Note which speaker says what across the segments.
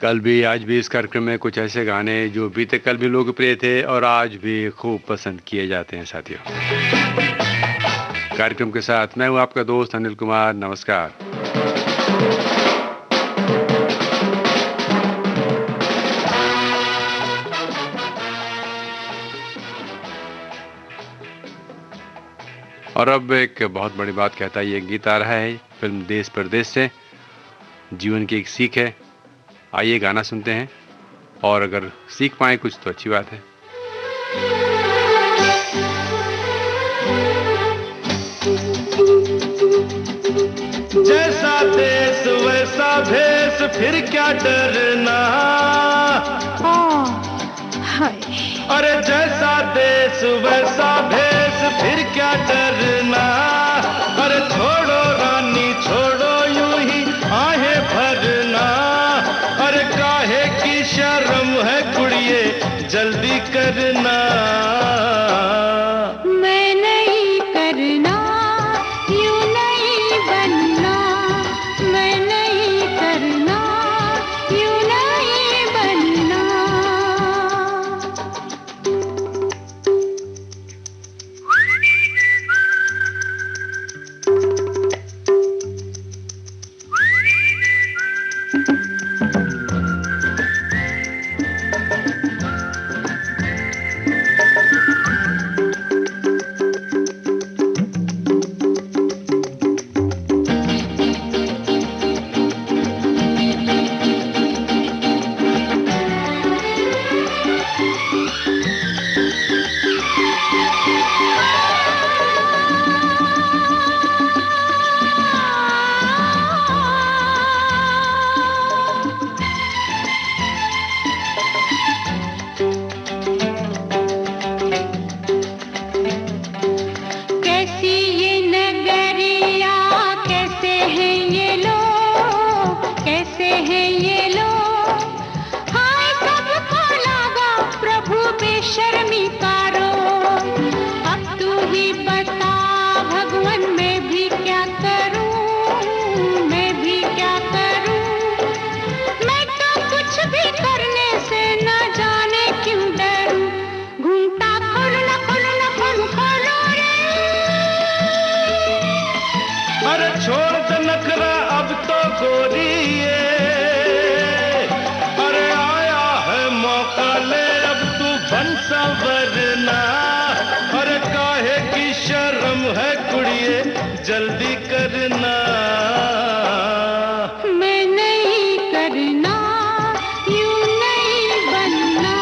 Speaker 1: कल भी आज भी इस कार्यक्रम में कुछ ऐसे गाने जो बीते कल भी लोकप्रिय थे और आज भी खूब पसंद किए जाते हैं साथियों। कार्यक्रम के साथ मैं हूं आपका दोस्त अनिल कुमार। नमस्कार। और अब एक बहुत बड़ी बात कहता है, ये गीत आ रहा है फिल्म देश परदेश से। जीवन की एक सीख है। आइए गाना सुनते हैं और अगर सीख पाए कुछ तो अच्छी बात है।
Speaker 2: जैसा देश वैसा भेष, फिर क्या डरना। अरे जैसा देश वैसा भेष, फिर क्या डरना। अरे छोड़ो रानी छोड़ो यूं ही आहें भरना। अरे काहे की शर्म है कुड़िए, जल्दी करना। जल्दी करना।
Speaker 3: मैं नहीं करना, यूं नहीं बनना।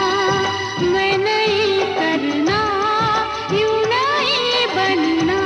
Speaker 3: मैं नहीं करना, यूं नहीं बनना।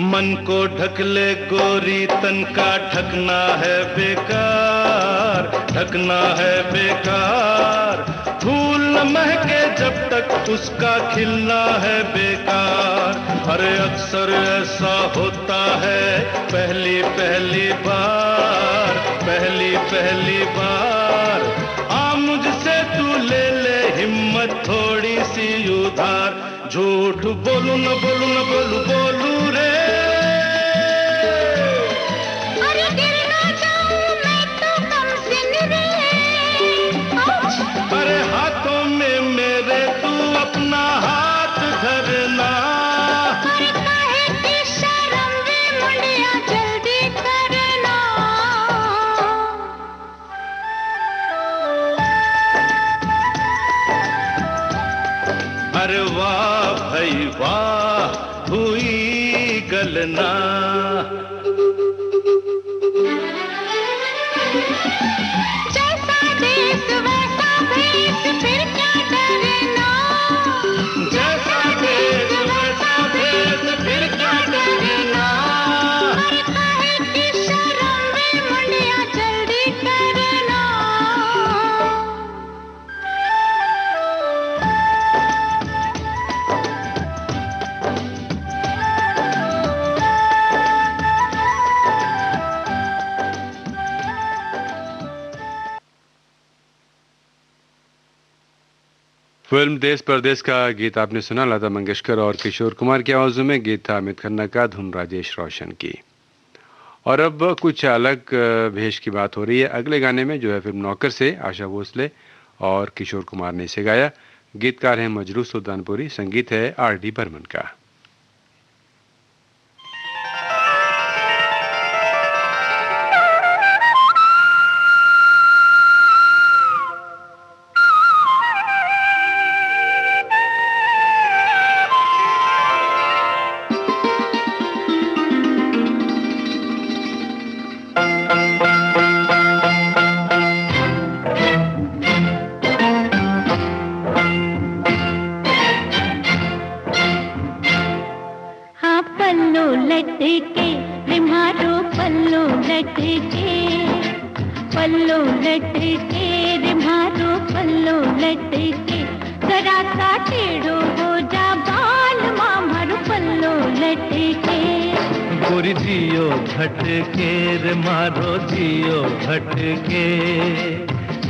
Speaker 2: मन को ढक ले गोरी, तन का ढकना है बेकार, ढकना है बेकार। फूल न महके जब तक उसका खिलना है बेकार। अरे अक्सर ऐसा होता है पहली पहली बार, पहली पहली बार। आ मुझसे तू ले ले हिम्मत थोड़ी सी उधार। झूठ बोलू न बोलू न बोलू बोलू रे।
Speaker 3: अरे गिर ना जाऊं मैं तो कम सिन रे।
Speaker 2: अरे हाथों में मेरे तू अपना हाथ धरना।
Speaker 3: अरे काहे की शर्म वे मुंडिया, जल्दी करना।
Speaker 2: अरे वाह भाई वाह, हुई गलना।
Speaker 3: जैसा देश वैसा भेष, फिर क्या डरना।
Speaker 2: जैसा देश वैसा भेष, फिर क्या डरना।
Speaker 3: अरे काहे की शर्म वे मुंडिया, जल्दी करना।
Speaker 1: फिल्म देश परदेश का गीत आपने सुना, लता मंगेशकर और किशोर कुमार की आवाज़ों में। गीत था अमित खन्ना का, धुन राजेश रोशन की। और अब कुछ अलग भेष की बात हो रही है अगले गाने में, जो है फिल्म नौकर से आशा भोसले और किशोर कुमार ने इसे गाया। गीतकार हैं मजरू सुल्तानपुरी, संगीत है R.D. बर्मन का।
Speaker 2: गोरी जियो भटके रे मारो जियो भटके,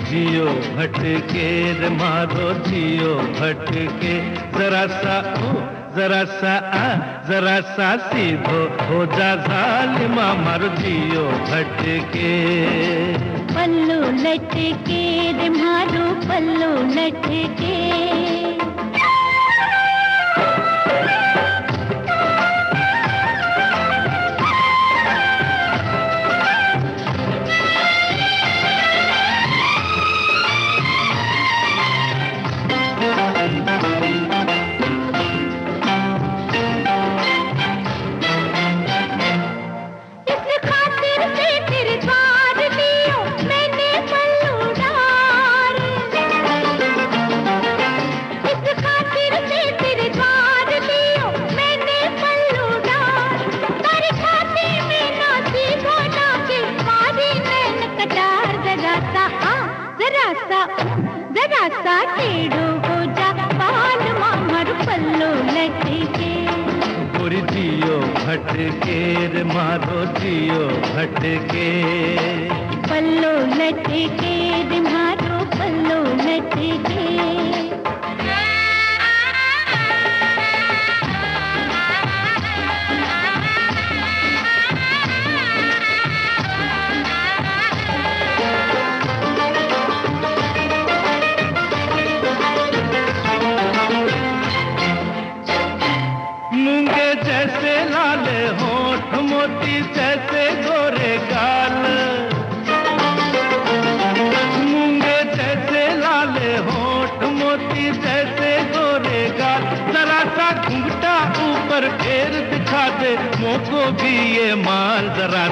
Speaker 2: जियो भटके रे मारो जियो भटके, जरा सा सीधो हो जा जालिमा मारो जियो भटके।
Speaker 3: पल्लू लटके रे मारो पल्लू लटके, जरा सा टेढ़ो हो जा बाल मामर पल्लू लटके।
Speaker 2: गोरी जियो भटके रे मारो जियो भटके,
Speaker 3: पल्लू लटके रे मारो पल्लू लटके।
Speaker 2: जैसे गोरे गाल, मूंगे जैसे लाले होठ, मोती जैसे गोरे गाल, जरा सा घुंघटा ऊपर फेर दिखा दे मोको भी ये माल, जरा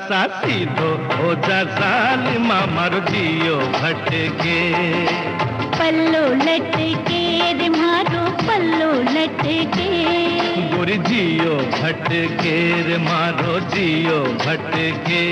Speaker 2: सा सीधो हो जा जालिमा मारो जियो भटके।
Speaker 3: पल्लू लटके रे मारो पल्लू लटके,
Speaker 2: गोरी जियो भटके रे मारो जियो भटके।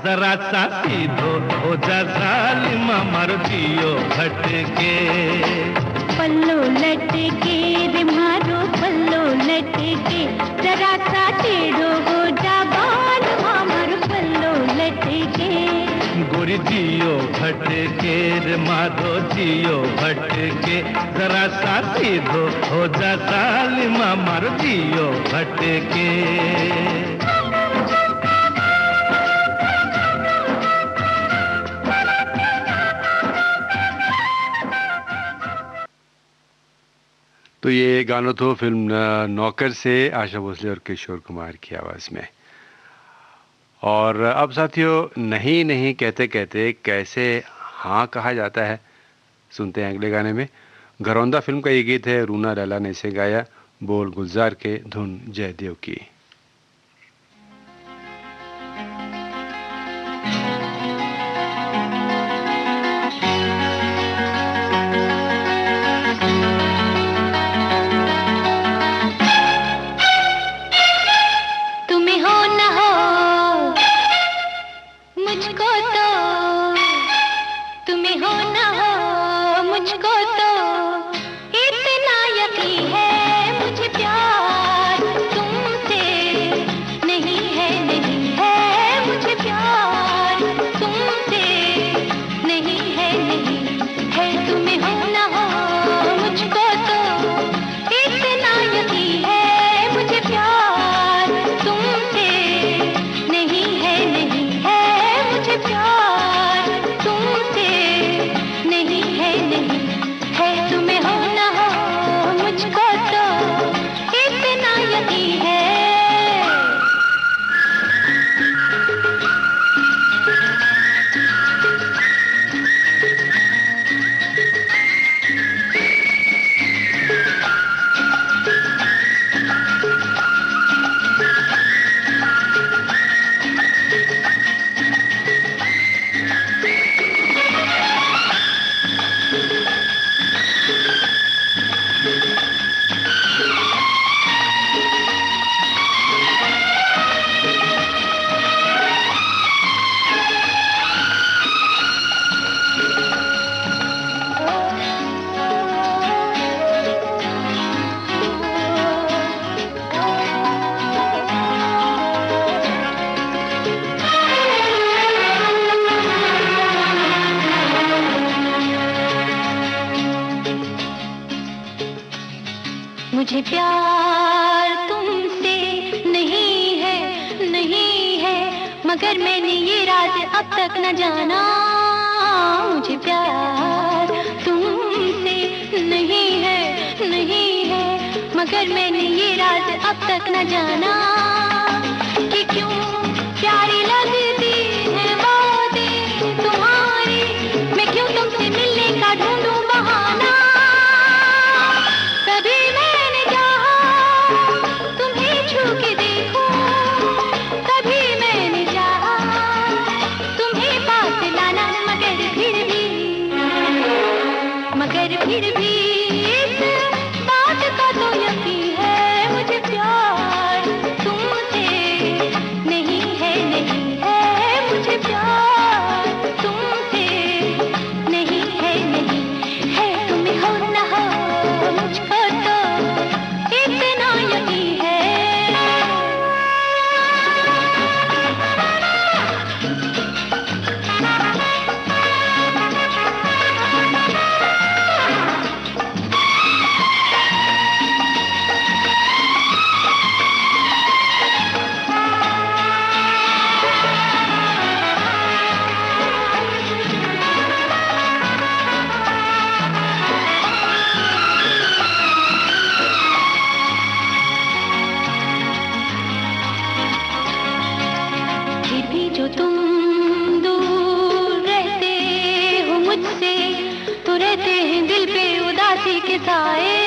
Speaker 2: जरा सा सीधो हो जा जालिमा मारो जियो भटके।
Speaker 3: पल्लू लटके रे मारो पल्लू लटके, जरा सा टेढ़ो हो जा बाल मारो पल्लू लटके।
Speaker 2: गोरी जियो भटके रे मारो जियो भटके, जरा सा सीधो हो जा जालिमा मारो जियो भटके।
Speaker 1: तो ये गाना तो फिल्म नौकर से आशा भोसले और किशोर कुमार की आवाज़ में। और अब साथियों, नहीं नहीं कहते कहते कैसे हाँ कहा जाता है, सुनते हैं अगले गाने में। घरौंदा फिल्म का ये गीत है, रूना लैला ने इसे गाया। बोल गुलजार के, धुन जयदेव की।
Speaker 3: मुझे प्यार तुमसे नहीं है, नहीं है, मगर मैंने ये राज अब तक न जाना। मुझे प्यार तुमसे नहीं है, नहीं है, मगर मैंने ये राज अब तक न जाना कि क्यों प्यारी लगती है बातें तुम्हारी, मैं क्यों तुमसे मिलने का ढूंढूं बहाना। कभी मैंने चाहा तुम्हें छू के देखूं, कभी मैंने चाहा तुम्हें पास लाना, मगर फिर भी इस बात का तो यकीन है, मुझे प्यार तुमसे नहीं है, नहीं है, मुझे प्यार तुमसे नहीं है, नहीं है, तुम्हें हो न हो मुझको तो इतना यकीन है। फिर भी जो तुम दूर रहते हो मुझसे, तो रहते हैं दिल पे उदासी के साए।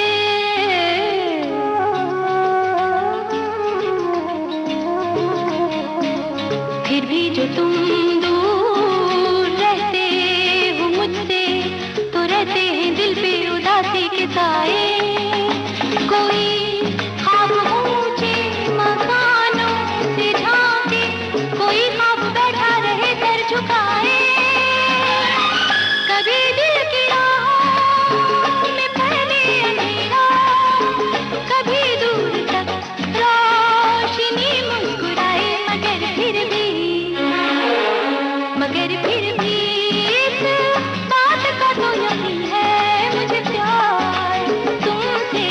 Speaker 3: फिर भी जो तुम दूर रहते हो मुझसे, तो रहते हैं दिल पे उदासी के साए। कोई ख्वाब ऊंचे मकानों से झांके, कोई ख्वाब बैठा रहे सर झुकाए। कभी दिल की राहों में फैले अंधेरा, कभी दूर तक रोशनी मुस्कुराए, मगर फिर भी इस बात का तो यकीन है, मुझे प्यार तुमसे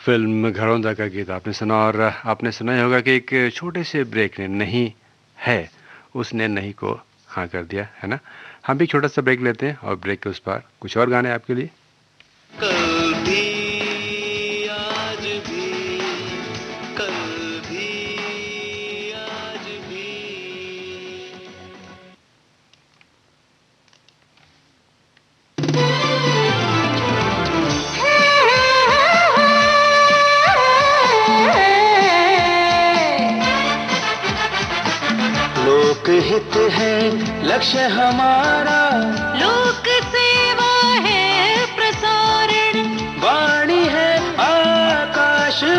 Speaker 1: फिल्म घरौंदा का गीत आपने सुना और आपने सुना ही होगा कि एक छोटे से ब्रेक ने नहीं है उसने नहीं को हाँ कर दिया है ना। हम भी छोटा सा ब्रेक लेते हैं और ब्रेक के उस पार कुछ और गाने आपके लिए।
Speaker 2: कल भी आज भी, कल भी आज भी। लोकहित है लक्ष्य हमारा,
Speaker 3: लोक सेवा है प्रसारण,
Speaker 2: वाणी है आकाशवाणी,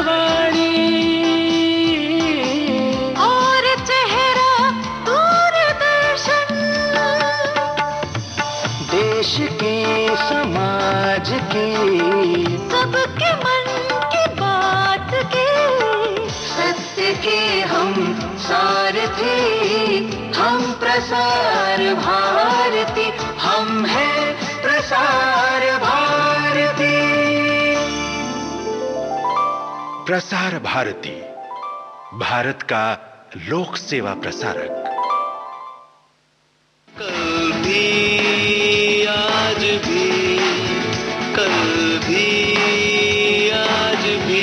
Speaker 3: और चेहरा दूरदर्शन।
Speaker 2: देश की समाज की
Speaker 3: सबके मन की बात के,
Speaker 2: सत्य के हम सारथी, हम प्रसार भारती, हम हैं प्रसार भारती। प्रसार भारती, भारत का लोक सेवा प्रसारक। कल भी आज भी, कल भी आज भी।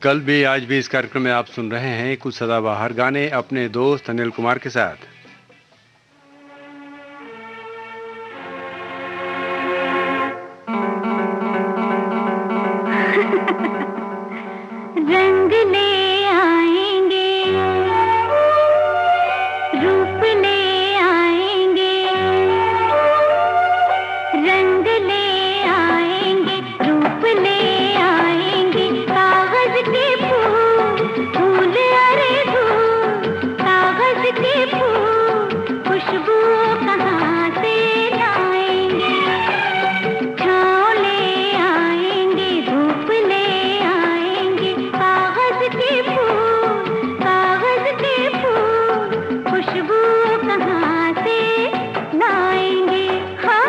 Speaker 1: कल भी आज भी इस कार्यक्रम में आप सुन रहे हैं कुछ सदाबहार गाने अपने दोस्त अनिल कुमार के साथ।
Speaker 3: रंग ले आएंगे, रूप ले आएंगे, रंग ले आएंगे, रूप ले आएंगे, कागज के फूल, फूल अरे फूल, कागज के फूल, खुशबू कहाँ से लाएंगे, छाँव ले आएंगे, धूप ले आएंगे, कागज के फूल, कागज के फूल, खुशबू कहाँ से लाएंगे। हाँ।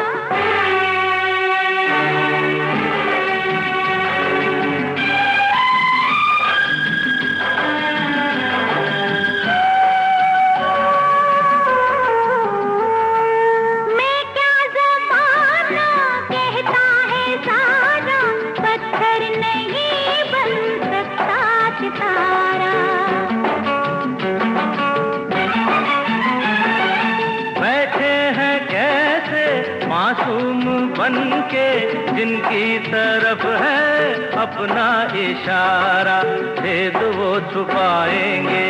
Speaker 3: मैं क्या ज़माना कहता है सारा, पत्थर नहीं बन सकता सितारा।
Speaker 2: बैठे हैं कैसे मासूम बन के, जिनकी तरफ है अपना इशारा, भेद वो छुपाएंगे,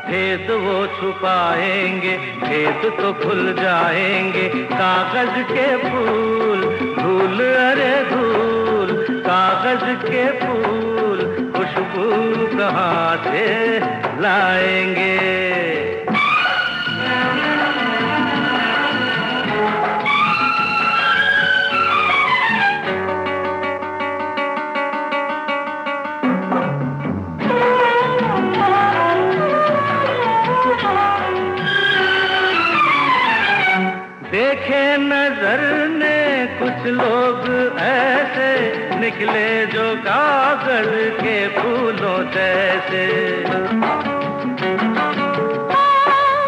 Speaker 2: भेद वो छुपाएंगे, भेद तो खुल जाएंगे, कागज के फूल, धूल अरे धूल, कागज के फूल, खुशबू कहाँ से लाएंगे। देखे नजर ने कुछ लोग ऐसे, निकले जो कागज के फूलों जैसे।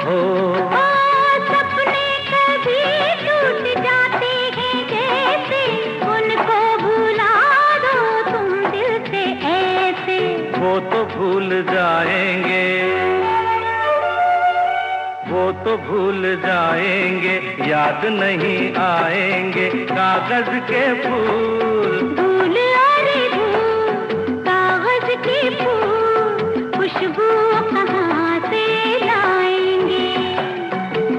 Speaker 2: हो
Speaker 3: सपने कभी टूट जाते हैं जैसे, उनको भुला दो तुम दिल से ऐसे।
Speaker 2: वो तो भूल जाएंगे, वो तो भूल जाएंगे, याद नहीं आएंगे, कागज के फूल,
Speaker 3: धूल अरे धूल, कागज के फूल, खुशबू कहाँ से लाएंगे,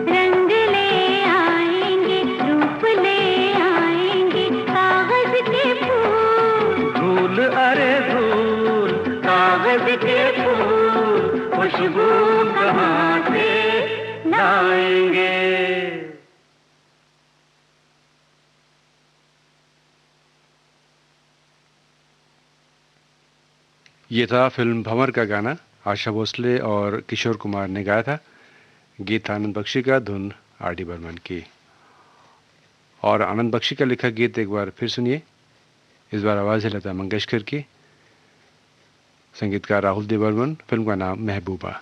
Speaker 3: रंग ले आएंगे, रूप ले आएंगे, कागज के फूल,
Speaker 2: धूल अरे धूल, कागज के फूल, खुशबू कहाँ से लाएंगे।
Speaker 1: ये था फिल्म भंवर का गाना, आशा भोसले और किशोर कुमार ने गाया था। गीत आनंद बख्शी का, धुन आर डी बर्मन की। और आनंद बख्शी का लिखा गीत एक बार फिर सुनिए। इस बार आवाज़ है लता मंगेशकर की, संगीतकार राहुल देव बर्मन, फिल्म का नाम महबूबा।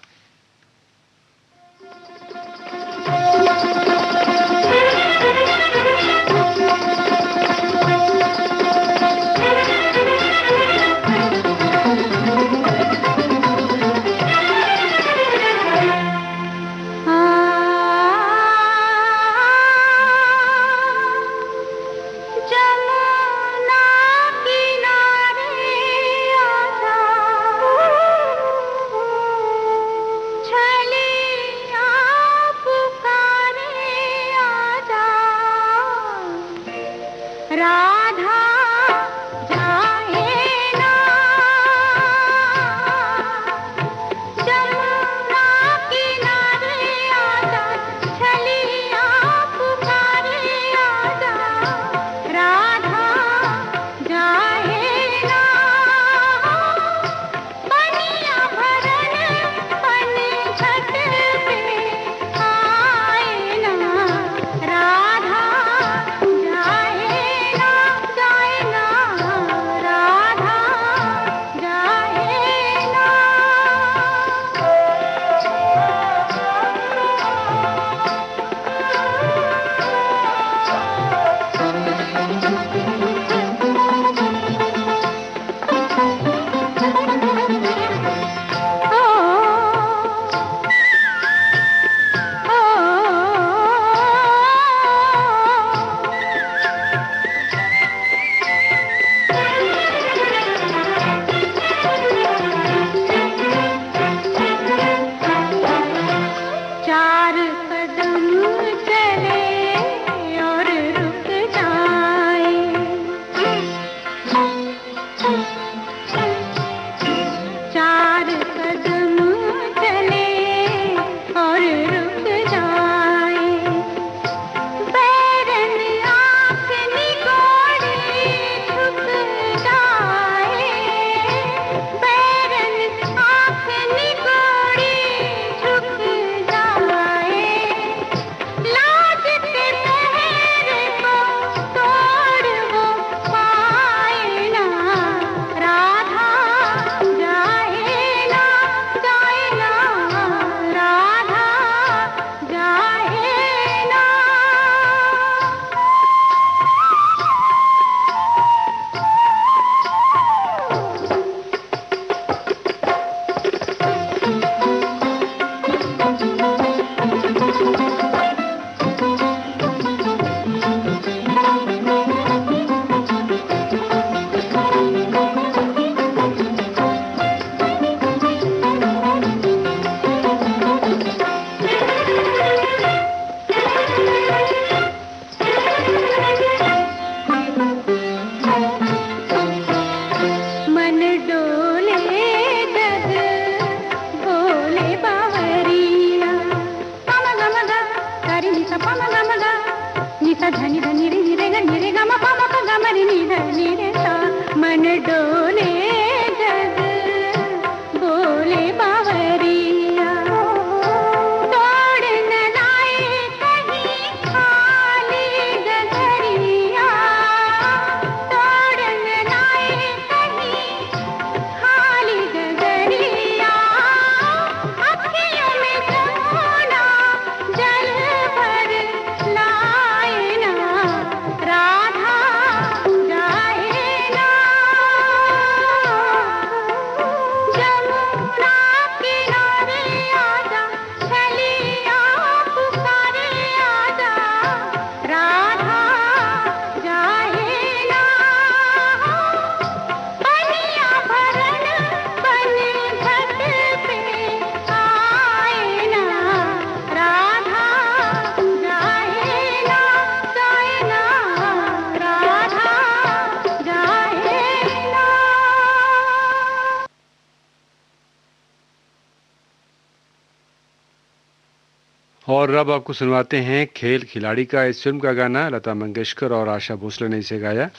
Speaker 1: और अब आपको सुनवाते हैं खेल खिलाड़ी का। इस फिल्म का गाना लता मंगेशकर और आशा भोसले ने इसे गाया।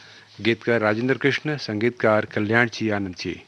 Speaker 1: गीतकार राजेंद्र कृष्ण, संगीतकार कल्याण जी आनंद जी।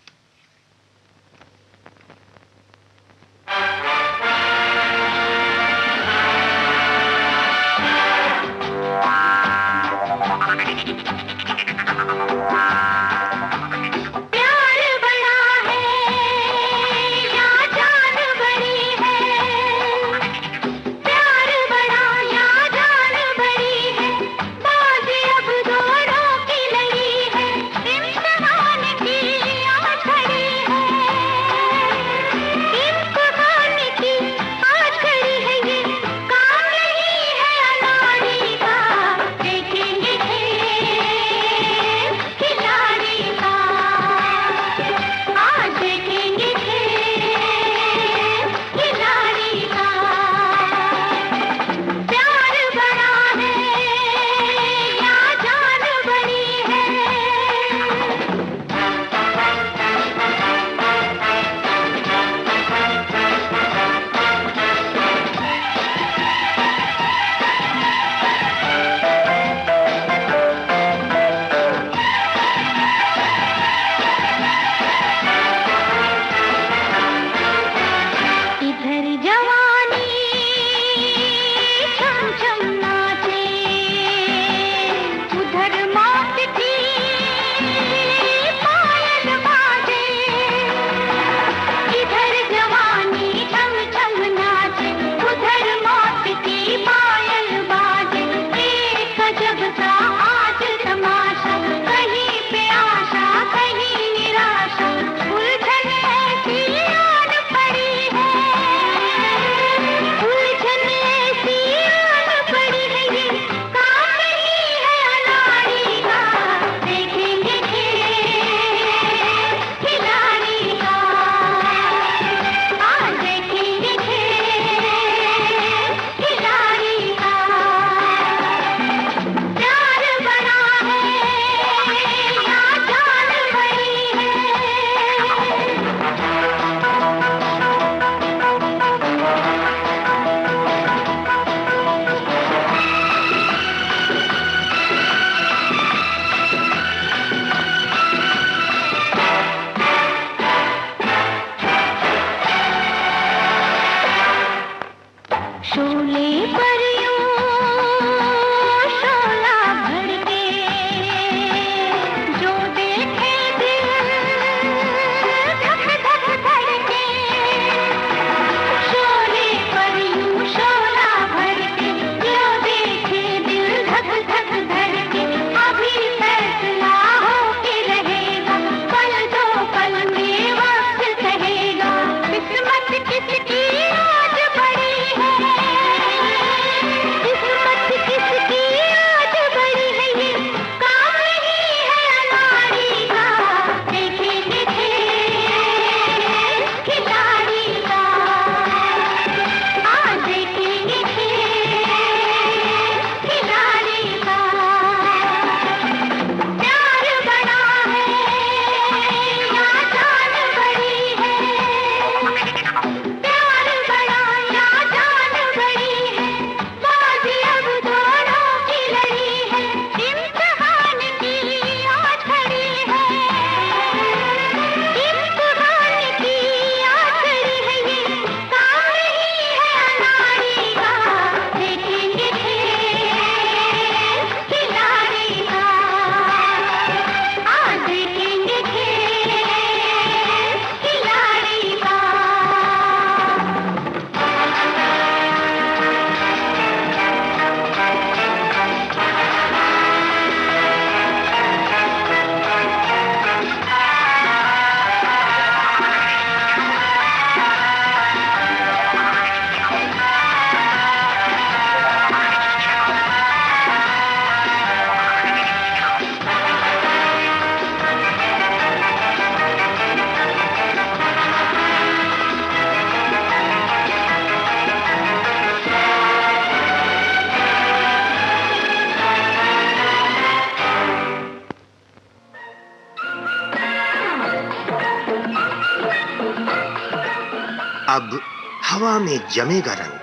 Speaker 4: अब हवा में जमेगा रंग,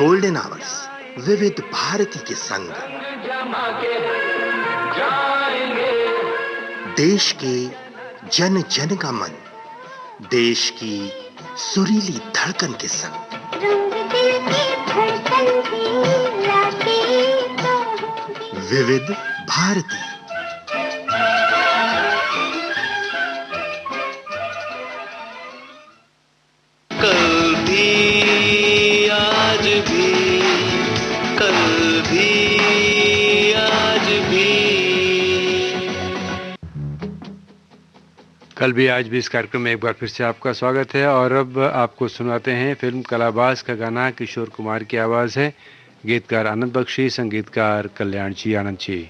Speaker 4: गोल्डन आवर्स विविध भारती के संग, देश के जन जन का मन, देश की सुरीली धड़कन के संग, विविध भारती।
Speaker 2: कल भी आज भी, कल भी आज भी।
Speaker 1: कल भी आज भी इस कार्यक्रम में एक बार फिर से आपका स्वागत है। और अब आपको सुनाते हैं फिल्म कलाबाज का गाना। किशोर कुमार की आवाज़ है, गीतकार आनंद बख्शी, संगीतकार कल्याण जी आनंद जी।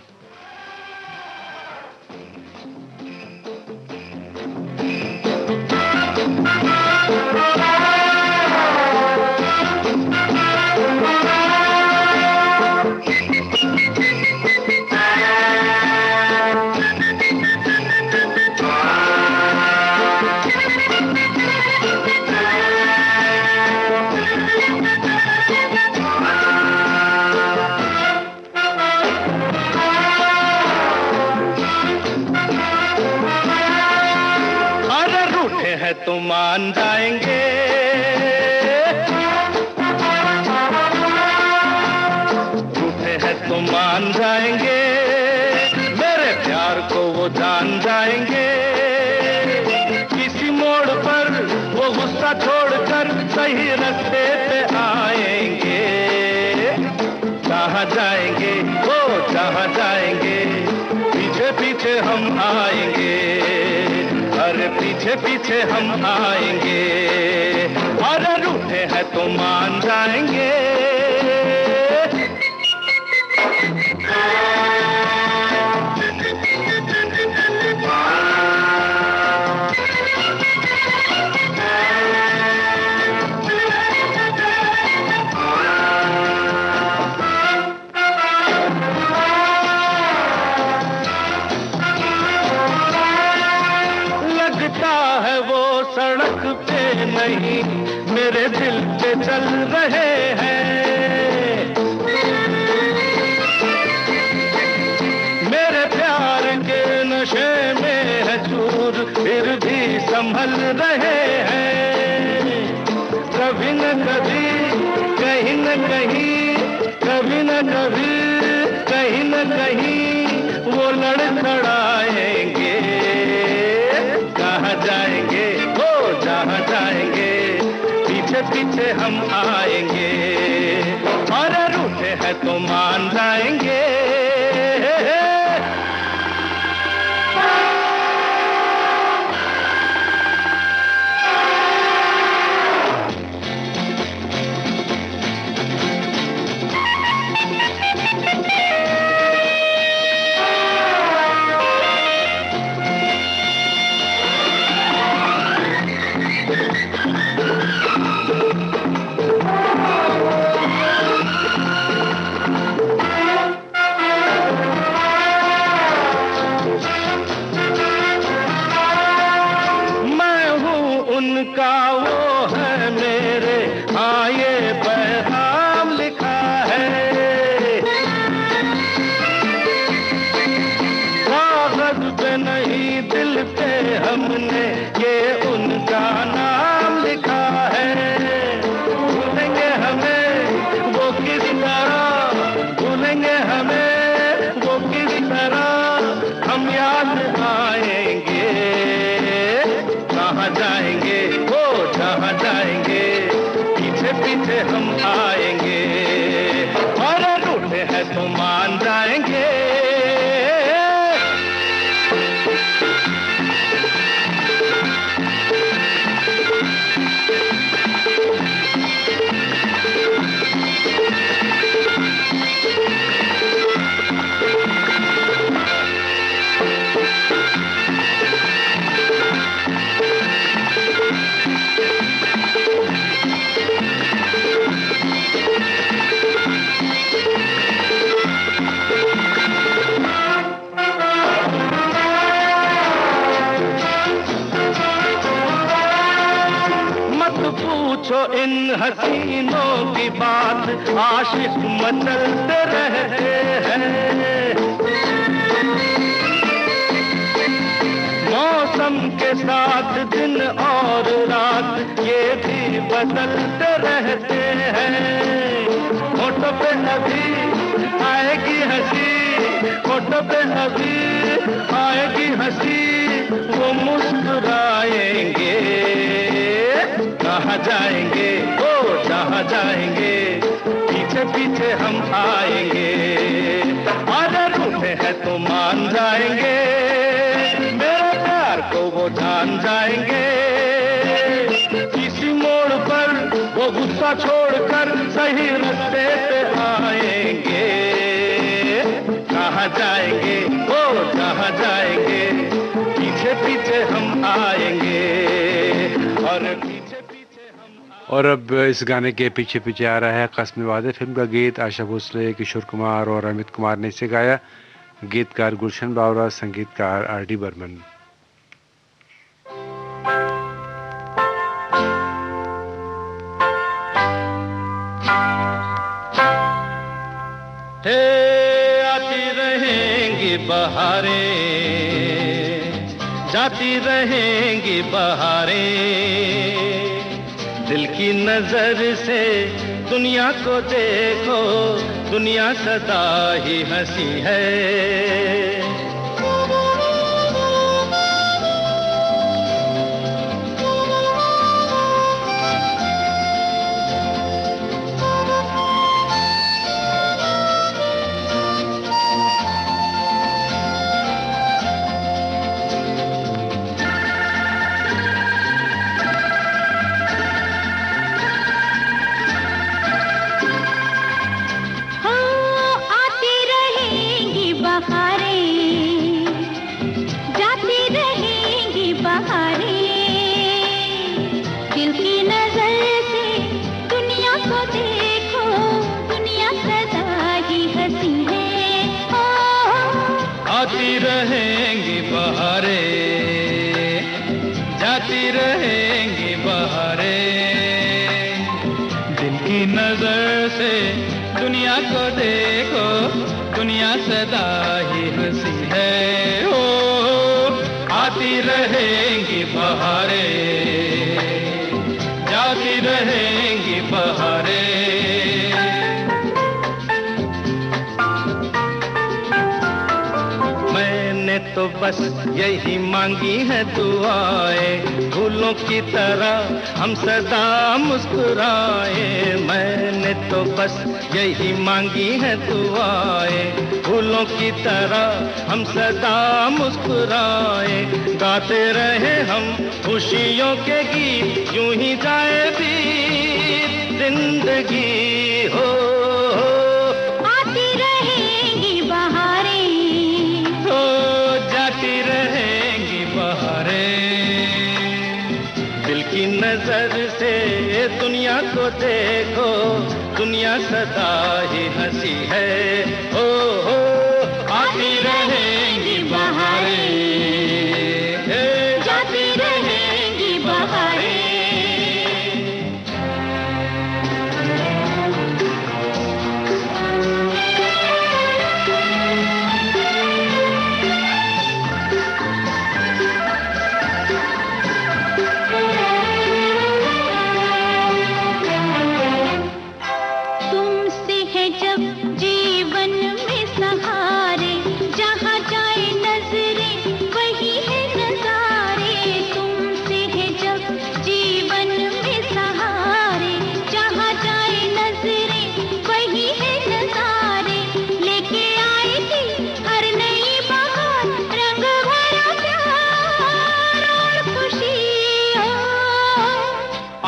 Speaker 2: तो मान जाएंगे, रूठे हैं तो मान जाएंगे, मेरे प्यार को वो जान जाएंगे। किसी मोड़ पर वो गुस्सा छोड़कर सही रास्ते पे आएंगे। जहाँ जाएंगे वो जहाँ जाएंगे, पीछे पीछे हम आएंगे। अरे पीछे पीछे हम आएंगे। अरे रूठे हैं तो मान जाएंगे। नहीं मेरे दिल पे चल रहे हैं। मेरे प्यार के नशे में है चूर, फिर भी संभल रहे हैं। कभी न कभी कहीं न कहीं, कभी न कभी कहीं न कहीं वो लड़खड़ाएंगे। कहाँ जाएंगे वो जहाँ जाएंगे, पीछे पीछे हम आएंगे। और रूठे हैं तो मान जाएंगे। उनका वो है मेरे, हाँ ये पैगाम लिखा है। कागज पे नहीं दिल पे हमने ये उनका नाम लिखा है। भूलेंगे हमें वो किस तरह, भूलेंगे हमें वो किस तरह, हम याद आएंगे। कहाँ जाएंगे वो जहाँ जाएंगे, पीछे पीछे हम आएंगे। और रूठे हैं तो मान जाएंगे। पूछो इन हसीनों की बात, आशिक मचलते रहते हैं। मौसम के साथ दिन और रात ये भी बदलते रहते हैं। होठों पे अभी आएगी हंसी, होठों पे अभी आएगी हंसी, वो मुस्कुराएंगे। कहाँ जाएंगे ओ जहाँ जाएंगे, पीछे पीछे हम आएंगे। अरे रूठे हैं तो मान जाएंगे, मेरे प्यार को वो जान जाएंगे। किसी मोड़ पर वो गुस्सा छोड़कर सही रास्ते पे आएंगे। कहाँ जाएंगे वो जहाँ जाएंगे, पीछे पीछे हम आएंगे। और पीछे पीछे हम
Speaker 1: और अब इस गाने के पीछे पीछे आ रहा है कस्मे वादे फिल्म का गीत। आशा भोसले, किशोर कुमार और अमित कुमार ने इसे गाया। गीतकार गुलशन बावरा, संगीतकार आर.डी. बर्मन।
Speaker 2: आती रहेंगी बहारें, जाती रहेंगी बहारें। दिल की नजर से दुनिया को देखो, दुनिया सदा ही हंसी है। आती रहेंगी बहारें, जाती रहेंगी बहारें। दिल की नजर से दुनिया को देखो, दुनिया सदा ही हंसी है। ओ आती रहेंगी बहारें, जाती रहेंगी बहारें। तो बस यही मांगी है दुआएं, फूलों की तरह हम सदा मुस्कुराए। मैंने तो बस यही मांगी है दुआएं, फूलों की तरह हम सदा मुस्कुराए। गाते रहे हम खुशियों के गीत, यूं ही जाए बीत जिंदगी हो। नजर से दुनिया को देखो, दुनिया सदा ही हंसी है। ओ हो आती रहेंगी बहारें, जाती रहेंगी बहारें।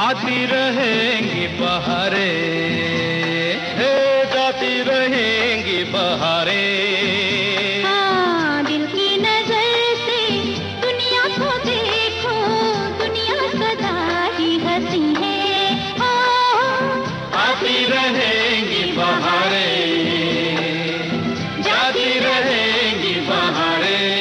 Speaker 2: आती रहेंगी बहारें, जाती रहेंगी बहारें।
Speaker 3: हाँ, दिल की नजर से दुनिया को देखो, दुनिया सदा ही हंसी है।
Speaker 2: आती रहेंगी बहारें, जाती रहेंगी बहारें।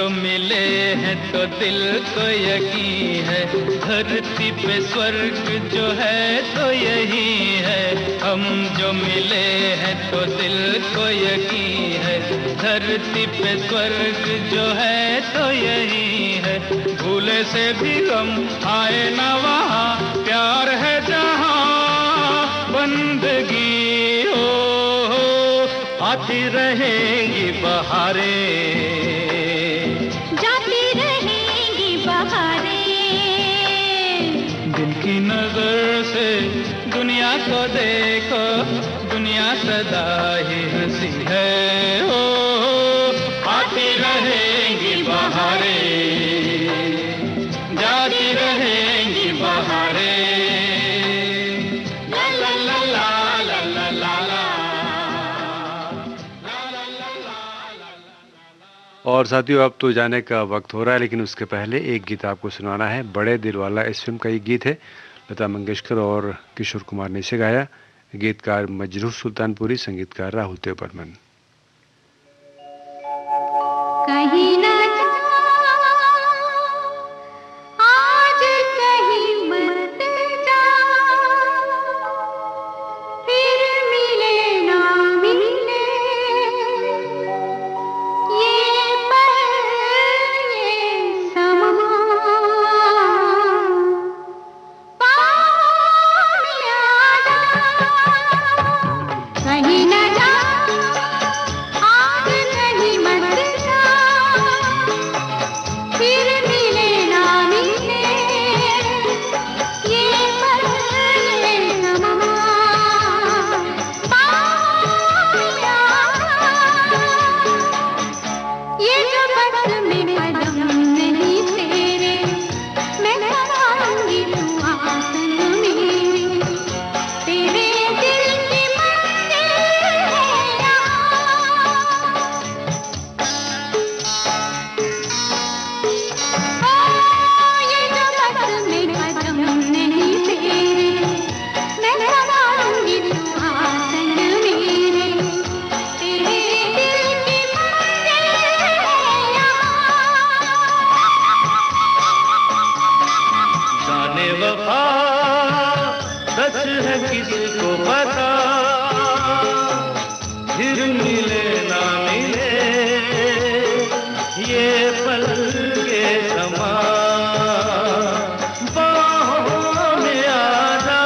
Speaker 2: जो मिले हैं तो दिल को यकीन है, धरती पे स्वर्ग जो है तो यही है। हम जो मिले हैं तो दिल को यकीन है, धरती पे स्वर्ग जो है तो यही है। भूले से भी हम आए ना वहाँ, प्यार है जहाँ बंदगी हो, आती रहेंगी बहारें,
Speaker 3: जाती रहेंगी बहारें।
Speaker 2: दिल की नजर से दुनिया को देखो, दुनिया सदा ही हंसी है हो, आती रहेंगी बहारें, जाती रहेंगी बहारें। ला ला ला ला ला ला ला।
Speaker 1: और साथियों, अब तो जाने का वक्त हो रहा है, लेकिन उसके पहले एक गीत आपको सुनाना है। बड़े दिल वाला इस फिल्म का एक गीत है, लता मंगेशकर और किशोर कुमार ने इसे गाया। गीतकार मजरूह सुल्तानपुरी, संगीतकार राहुल देवबर्मन।
Speaker 3: कहीं ना जा, आज कहीं मत जा, फिर मिले ना मिले, ये पल ये समा, पाँव में आ जा। कहीं ना जा, आज कहीं मत जा, फिर मिले ना मिले, ये पल ये समा, पाँव में आ जा। ये जो बस में कदम नहीं तेरे, मैं संभालूंगी तू आसन मेरे, तेरे दिल की मंजिल है यहाँ। ये जो बस में कदम नहीं तेरे, मैं संभालूंगी तू आसन मेरे, तेरे दिल की मंजिल है यहाँ।
Speaker 2: जाने वफा सच है किसको पता, फिर मिले ना मिले, ये पल के समा, बाहों में आ जा।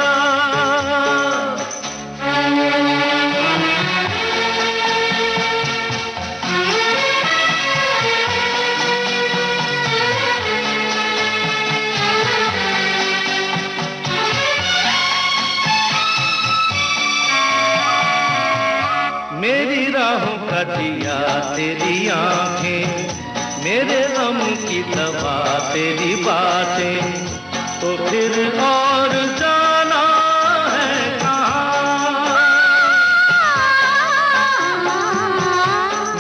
Speaker 2: मेरी राहों का दिया तेरी आंखें, मेरे गम की दवा तेरी बातें, तो फिर और जाना है कहाँ।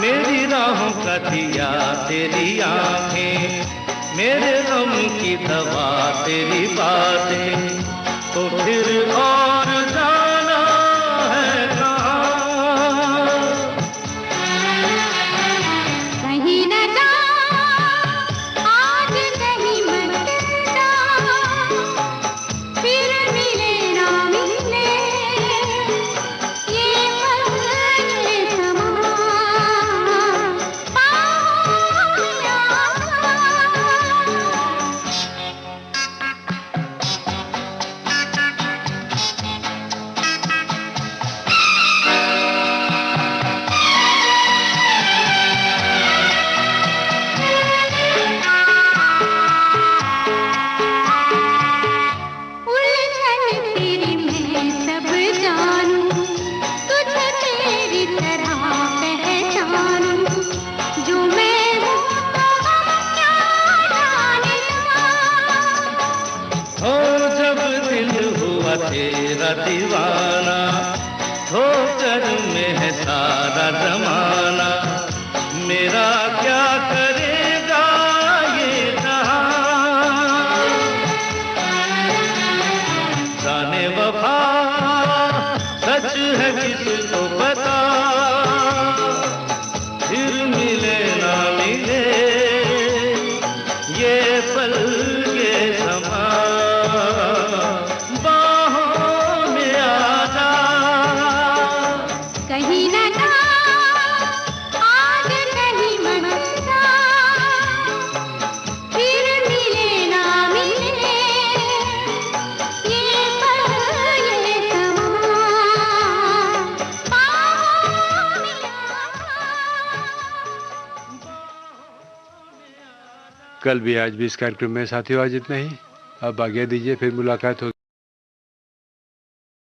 Speaker 2: मेरी राहों का दिया तेरी आंखें, मेरे गम की दवा तेरी बातें, तो फिर और जाना है कहाँ।
Speaker 3: कहीं न जा, आज कहीं मत जा, फिर मिले ना मिले, ये पल ये समा, पाँव में आ उलझन तेरी मैं सब जानूं, तुझे तेरी तरह पहचानूं, जो मैं हूँ तो हम क्या जानेगा।
Speaker 2: और जब दिल हुआ तेरा दीवाना, ठोकर में है सारा जमाना, मेरा क्या करेगा ये जहां। जाने वफा सच है किसको पता, फिर मिले ना मिले,
Speaker 1: कल भी आज भी इस कार्यक्रम में साथियों आज इतना ही। अब आज्ञा दीजिए, फिर मुलाकात होगी।